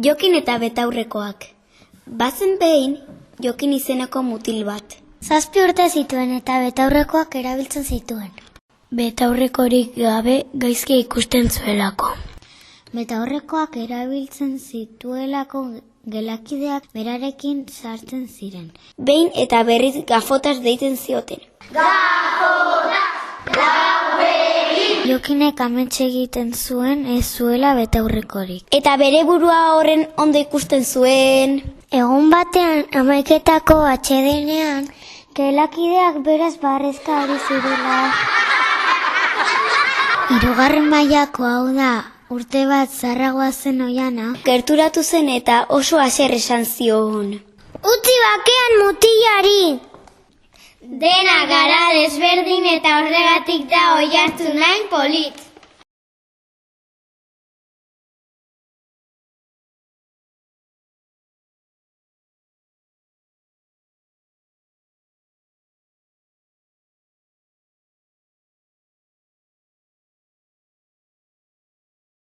Jokin eta betaurrekoak. Bazen behin, Jokin izeneko mutil bat. 7 urte zituen eta betaurrekoak erabiltzen zituen. Betaurrekorik gabe gaizki ikusten zuelako. Betaurrekoak erabiltzen zituelako gelakideak berarekin sartzen ziren. Behin eta berriz gafotas deitzen zioten. Jokinek amets egiten zuen ez zuela betaurrekorik. Eta bere burua horren ondo ikusten zuen. Egun batean, 11etako atsedenean, gelakideak beraz barrezka ari zirela. 3. mailako, hau da, urte bat zarragoa zen oiana, Gerturatu zen eta oso haser esan zion. Utzi bakean mutilari! Dena gara desberdin eta horregatik da oihartzun hain polit.